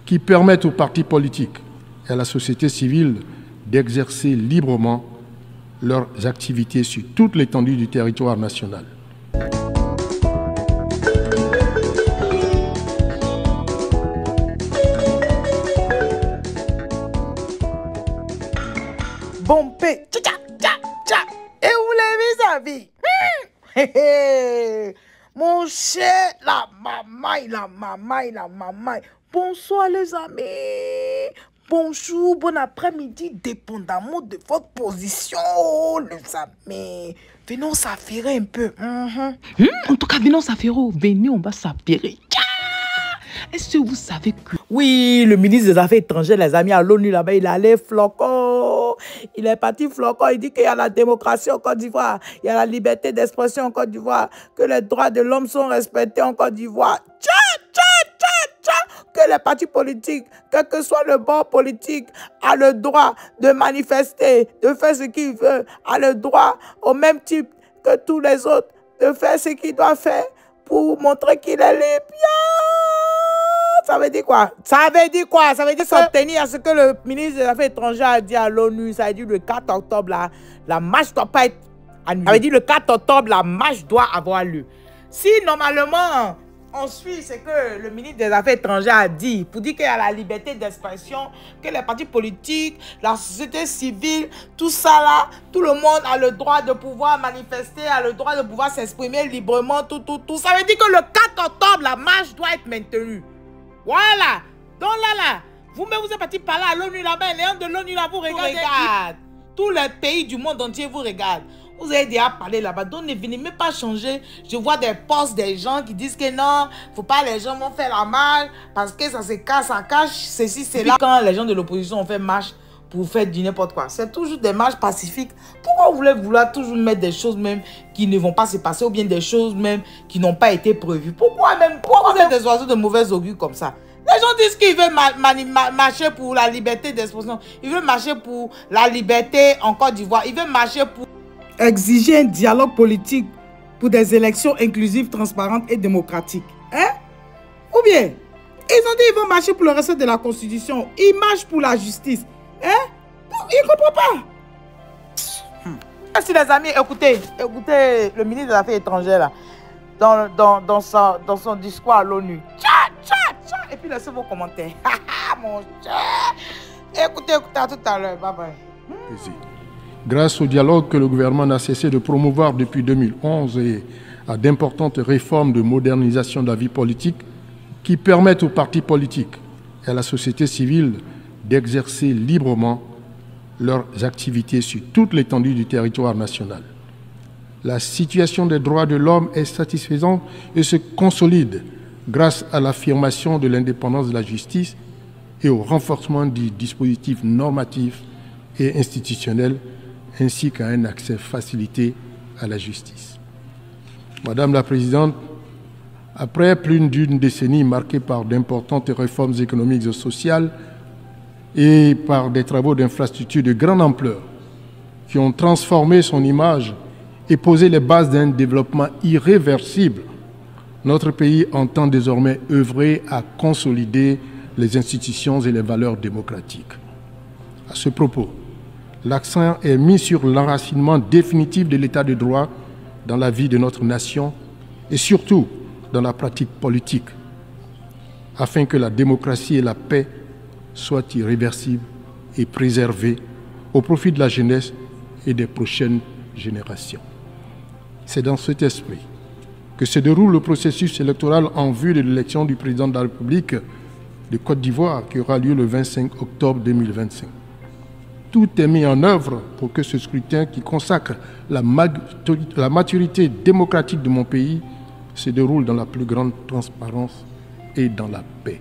qui permettent aux partis politiques et à la société civile d'exercer librement leurs activités sur toute l'étendue du territoire national. Bon paix, tcha tcha tcha, et où les vis-à-vis? Mon cher, la maman. Bonsoir les amis. Bonjour, bon après-midi, dépendamment de votre position, les amis. Venons s'affairer un peu. En tout cas, venons s'affairer. Venez, on va s'affairer. Est-ce que vous savez que... Oui, le ministre des Affaires étrangères, les amis, à l'ONU, là-bas, il allait flocon. Il est parti flocon. Il dit qu'il y a la démocratie en Côte d'Ivoire. Il y a la liberté d'expression en Côte d'Ivoire. Que les droits de l'homme sont respectés en Côte d'Ivoire. Que les partis politiques, quel que soit le bord politique, a le droit de manifester, de faire ce qu'il veut, a le droit au même type que tous les autres, de faire ce qu'il doit faire pour montrer qu'il est libre. Ça veut dire quoi? Ça veut dire s'obtenir à ce que le ministre des Affaires étrangères a dit à l'ONU. Ça veut dire le 4 octobre, la marche ne doit pas être annulée. Ça veut dire le 4 octobre, la marche doit avoir lieu. Si normalement, on suit ce que le ministre des Affaires étrangères a dit, pour dire qu'il y a la liberté d'expression, que les partis politiques, la société civile, tout ça là, tout le monde a le droit de pouvoir manifester, a le droit de pouvoir s'exprimer librement, tout. Ça veut dire que le 4 octobre, la marche doit être maintenue. Voilà. Donc là, vous-même, vous êtes parti parler à l'ONU là-bas, les gens de l'ONU là, vous regardez. Tous les pays du monde entier vous regardent. Vous avez déjà parlé là-bas, donc ne venez même pas changer. Je vois des posts des gens qui disent que non, faut pas, les gens vont faire la marche parce que ça se casse, ça cache, ceci, c'est là. Quand les gens de l'opposition ont fait marche pour faire du n'importe quoi, c'est toujours des marches pacifiques. Pourquoi vous voulez vouloir toujours mettre des choses même qui ne vont pas se passer ou bien des choses même qui n'ont pas été prévues? Pourquoi vous êtes des oiseaux de mauvais augure comme ça? Les gens disent qu'ils veulent marcher pour la liberté d'expression. Ils veulent marcher pour la liberté en Côte d'Ivoire. Ils veulent marcher pour exiger un dialogue politique pour des élections inclusives, transparentes et démocratiques. Hein? Ou bien, ils ont dit qu'ils vont marcher pour le respect de la Constitution. Ils marchent pour la justice. Hein? Ils ne comprennent pas. Si les amis, écoutez le ministre des Affaires étrangères là, dans son discours à l'ONU. Et puis laissez vos commentaires. Mon cher. Écoutez, à tout à l'heure. Bye bye. Grâce au dialogue que le gouvernement n'a cessé de promouvoir depuis 2011 et à d'importantes réformes de modernisation de la vie politique qui permettent aux partis politiques et à la société civile d'exercer librement leurs activités sur toute l'étendue du territoire national. La situation des droits de l'homme est satisfaisante et se consolide grâce à l'affirmation de l'indépendance de la justice et au renforcement du dispositif normatif et institutionnel, ainsi qu'à un accès facilité à la justice. Madame la Présidente, après plus d'une décennie marquée par d'importantes réformes économiques et sociales et par des travaux d'infrastructures de grande ampleur qui ont transformé son image et posé les bases d'un développement irréversible, notre pays entend désormais œuvrer à consolider les institutions et les valeurs démocratiques. À ce propos, l'accent est mis sur l'enracinement définitif de l'état de droit dans la vie de notre nation et surtout dans la pratique politique, afin que la démocratie et la paix soient irréversibles et préservées au profit de la jeunesse et des prochaines générations. C'est dans cet esprit que se déroule le processus électoral en vue de l'élection du président de la République de Côte d'Ivoire qui aura lieu le 25 octobre 2025. Tout est mis en œuvre pour que ce scrutin qui consacre la maturité démocratique de mon pays se déroule dans la plus grande transparence et dans la paix.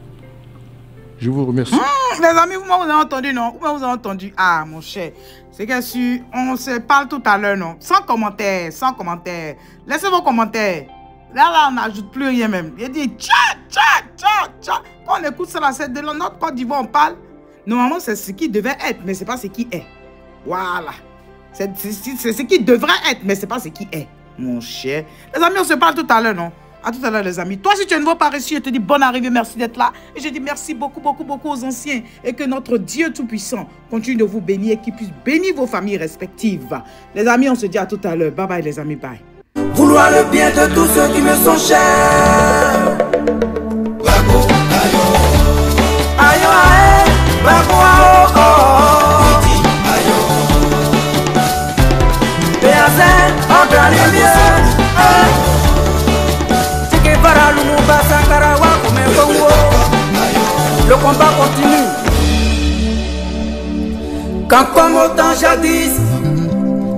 Je vous remercie. Les amis, vous m'avez entendu, non? Vous m'avez entendu? Ah, mon cher. C'est que si on se parle tout à l'heure, non? Sans commentaire, sans commentaire. Laissez vos commentaires. Là, on n'ajoute plus rien même. Il dit tcha. Quand on écoute ça, c'est de notre Côte d'Ivoire, on parle. Normalement, c'est ce qui devait être, mais ce n'est pas ce qui est. Voilà. C'est ce qui devrait être, mais ce n'est pas ce qui est. Mon cher. Les amis, on se parle tout à l'heure, non? À tout à l'heure, les amis. Toi, si tu es nouveau par ici, je te dis bonne arrivée, merci d'être là. Et je dis merci beaucoup, beaucoup, beaucoup aux anciens. Et que notre Dieu Tout-Puissant continue de vous bénir et qu'il puisse bénir vos familles respectives. Les amis, on se dit à tout à l'heure. Bye bye, les amis, bye. Vouloir le bien de tous ceux qui me sont chers. Ayo, ae, babo, oh, oh, oh. Béazin, en plein lumière. Tike para lumumba sakarawa comme un Congo. Le combat continue. Quand comme au temps jadis,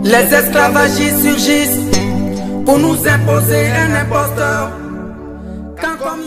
les esclavagistes surgissent pour nous imposer un imposteur. Quand comme